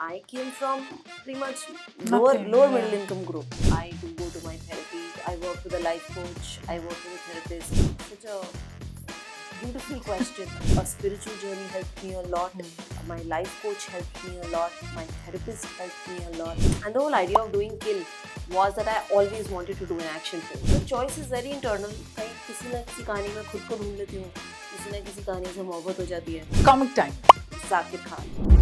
I came from pretty much Nothing, lower yeah. middle income group. I do go to my therapy. I work with a life coach. I work with a therapist. Such a beautiful question. A spiritual journey helped me a lot. My life coach helped me a lot. My therapist helped me a lot. And the whole idea of doing Kill was that I always wanted to do an action film. The choice is very internal. कहीं किसी न किसी कहानी में खुद को ढूंढ लेती हूँ. किसी न किसी कहानी से मोहब्बत हो जाती है. Comic time. Zakir Khan.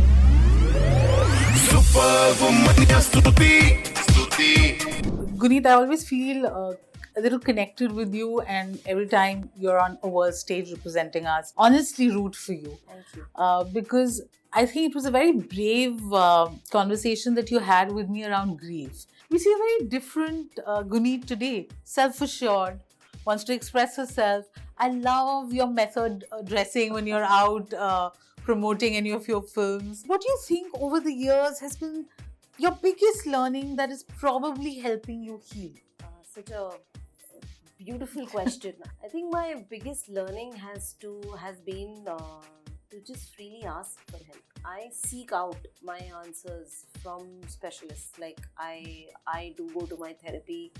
Guneet, I always feel a little connected with you, and every time you're on a world stage representing us, honestly root for you. Thank you. Because I think it was a very brave conversation that you had with me around grief. We see a very different Guneet today, self-assured, wants to express herself. I love your method dressing when you're out promoting any of your films. What do you think over the years has been your biggest learning that is probably helping you heal? Such a beautiful question. I think my biggest learning has been to just freely ask for help. I seek out my answers from specialists. Like I do go to my therapy.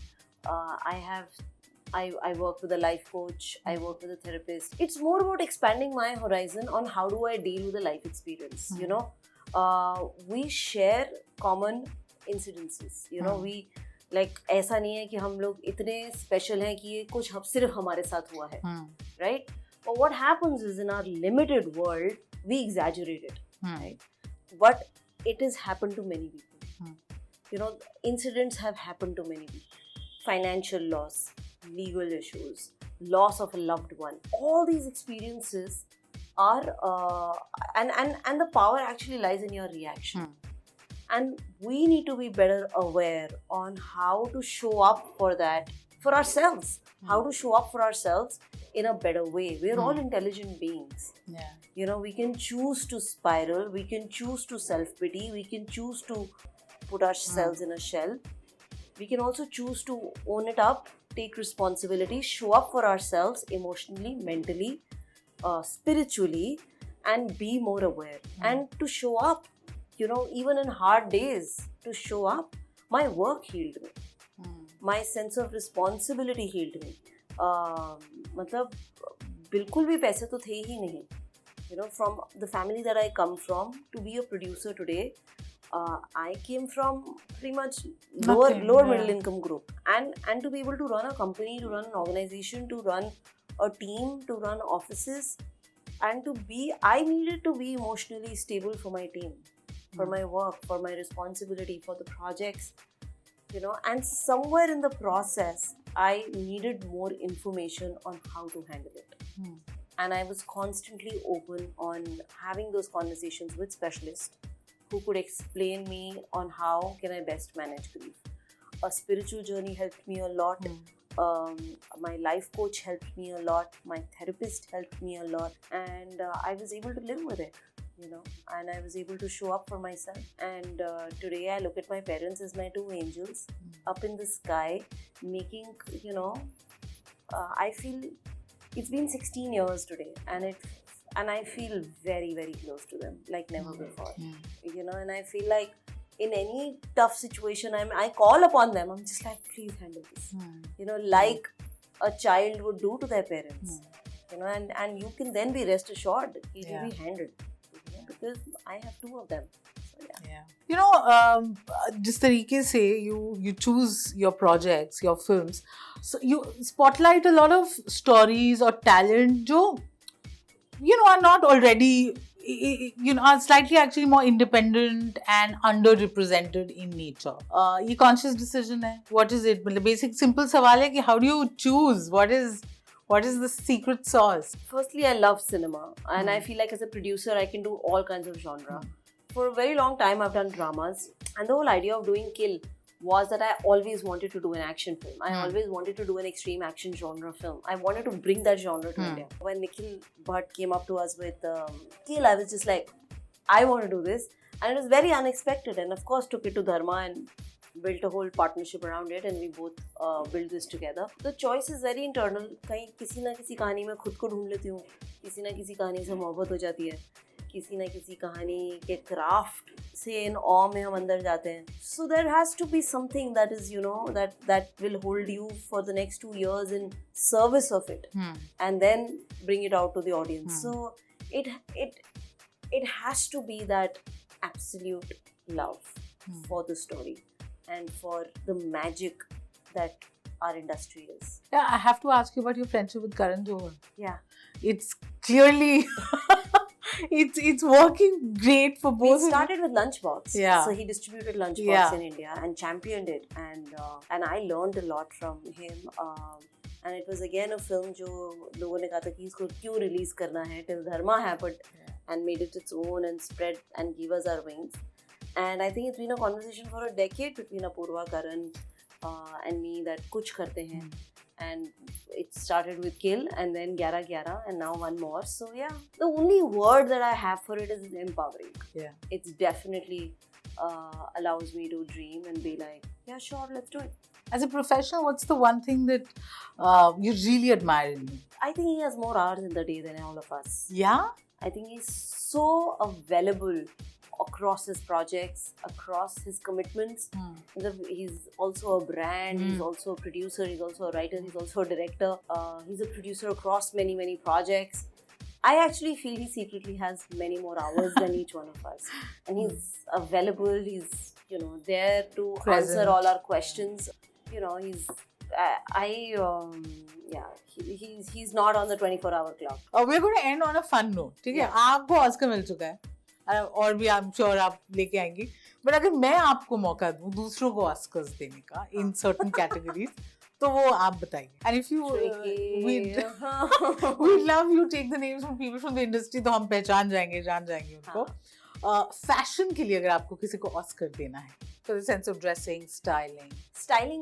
I work with a life coach. I work with a therapist. It's more about expanding my horizon on how do I deal with a life experience. You know, we share common incidences. You know, we like ऐसा नहीं है कि हम लोग इतने special हैं कि ये कुछ सिर्फ हमारे साथ हुआ है, right? But what happens is in our limited world we exaggerate it, right? But it has happened to many people. You know, incidents have happened to many people. Financial loss, legal issues, loss of a loved one. All these experiences are and the power actually lies in your reaction. And we need to be better aware on how to show up for that, for ourselves. How to show up for ourselves in a better way. We are all intelligent beings. Yeah. You know, we can choose to spiral. We can choose to self-pity. We can choose to put ourselves in a shell. We can also choose to own it up, take responsibility, show up for ourselves emotionally, mentally, spiritually, and be more aware. And to show up, you know, even in hard days, to show up. My work healed me. My sense of responsibility healed me. मतलब बिल्कुल भी पैसे तो थे ही नहीं. You know, from the family that I come from, to be a producer today, I came from pretty much lower middle income group, and to be able to run a company, to run an organization, to run a team, to run offices, and I needed to be emotionally stable for my team, for my work, for my responsibility, for the projects, you know, and somewhere in the process I needed more information on how to handle it. And I was constantly open on having those conversations with specialists who could explain me on how can I best manage grief. A spiritual journey helped me a lot. My life coach helped me a lot. My therapist helped me a lot. And I was able to live with it, you know, and I was able to show up for myself. And today I look at my parents as my two angels up in the sky, making, you know, I feel it's been 16 years today, and I feel very, very close to them, like never before. You know, and I feel like in any tough situation, I call upon them. I'm just like, please handle this. You know, like a child would do to their parents. You know, and you can then be rest assured it will be handled. You know, because I have two of them. So, yeah. You know, जिस तरीके से you choose your projects, your films, so you spotlight a lot of stories or talent जो you know are not already, you know, are slightly actually more independent and underrepresented in nature. ये conscious decision है. What is it? मतलब basic simple सवाल है कि how do you choose? What is the secret sauce? Firstly, I love cinema, and I feel like as a producer I can do all kinds of genre. For a very long time I've done dramas, and the whole idea of doing Kill was that I always wanted to do an action film. I always wanted to do an extreme action genre film. I wanted to bring that genre to India. When Nikhil Bhatt came up to us with Kill, I was just like, I want to do this. And it was very unexpected, and of course took it to Dharma and built a whole partnership around it, and we both built this together. The choice is very internal. कहीं किसी ना किसी कहानी में खुद को ढूंढ लेती हूँ, किसी ना किसी कहानी से मोहब्बत हो जाती है, किसी ना किसी कहानी के क्राफ्ट से इन ऑ में हम अंदर जाते हैं. So there has to be something that is, you know, that will hold you for the next 2 years in service of it, and then bring it out to the audience. So it has to be that absolute love for the story and for the magic that our industry is. Yeah, I have to ask you about your friendship with Karan Johar. Yeah. It's clearly it's working great for both. We started with Lunchbox. Yeah. So he distributed Lunchbox Yeah. in India and championed it, and I learned a lot from him. And it was again a film जो लोगों ने कहा था कि इसको क्यों release करना है, Till Dharma happened and made it its own and spread and give us our wings. And I think it's been a conversation for a decade between Apurva, Karan, and me that कुछ करते हैं. And it started with Kill and then 11-11 and now one more. So yeah, the only word that I have for it is empowering. Yeah. It's definitely allows me to dream and be like, yeah, sure, let's do it. As a professional, what's the one thing that you really admire in him? I think he has more hours in the day than all of us. Yeah? I think he's so available across his projects, across his commitments. He's also a brand, he's also a producer, he's also a writer, he's also a director. He's a producer across many, many projects. I actually feel he secretly has many more hours than each one of us. And he's available, he's, you know, there to Present. answer all our questions. You know, he's not on the 24-hour clock. We're going to end on a fun note. ठीक है? आपको Oscar मिल चुका है और भी I'm sure आप लेके आएंगी. But अगर मैं आपको मौका दूं दूसरों को ऑस्कर्स देने का in certain categories, तो वो आप बताइए. And if you we'd love you take the names from people from the industry, तो हम पहचान जाएंगे, जान जाएंगे उनको. फैशन के लिए अगर आपको किसी को ऑस्कर देना है, for the sense of dressing, styling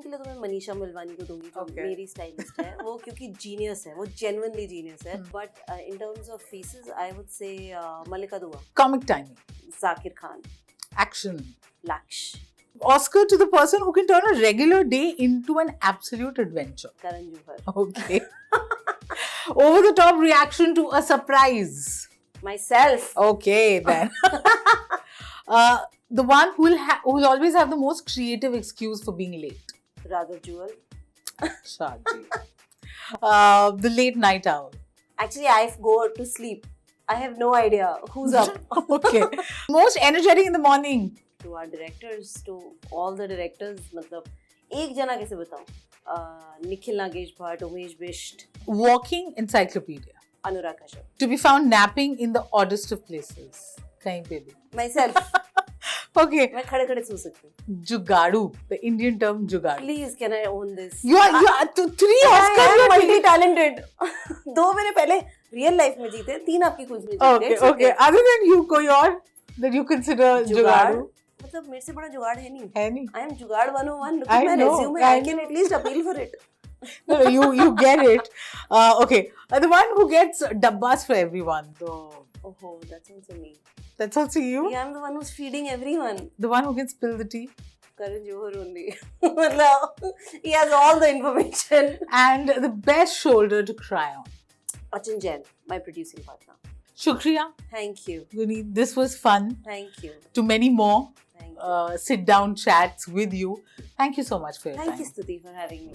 के लिए तो मैं मनीषा मिलवानी को दूंगी जो मेरी स्टाइलिस्ट है. वो क्योंकि जीनियस है, वो genuinely जीनियस है. But in terms of faces, I would say Malika Dua. Comic timing. Zakir Khan. Action. Laksh. Oscar to the person who can turn a regular day into an absolute adventure. Karan Johar. Okay. Over the top reaction to a surprise. Myself. Okay then. The one who will always have the most creative excuse for being late. Raghav Jewel. Shaji. The late night owl. Actually, I go to sleep. I have no idea who's up. Okay. Most energetic in the morning. To our directors, to all the directors, मतलब एक जना कैसे बताऊं? Nikhil Nagesh Bhatt, Umesh Bisht. Walking encyclopedia. Anurag Kashyap. To be found napping in the oddest of places. कहीं पे भी. Myself. Okay. मैं खड़े खड़े सो सकती हूँ. जुगाड़ू, the Indian term जुगाड़ू. Please, can I own this? You are 3 Oscars. I am multi-talented. 2 मैंने पहले real life में जीते, 3 आपकी quiz में जीते. Okay. Other than you, कोई और that you consider जुगाड़ू? मतलब मेरे से बड़ा जुगाड़ है नहीं. I am जुगाड़ 101. Look at my resume. I can at least appeal for it. No, you get it. Okay. The one who gets dabbas for everyone. Oh, that's also me. That's also you? Yeah, I'm the one who's feeding everyone. The one who can spill the tea? Karan Johar only. He has all the information. And the best shoulder to cry on? Achin Jain, my producing partner. Shukriya. Thank you. Guneet, this was fun. Thank you. To many more. Thank you. Sit down chats with you. Thank you so much for your time. Thank you, Stuti, for having me.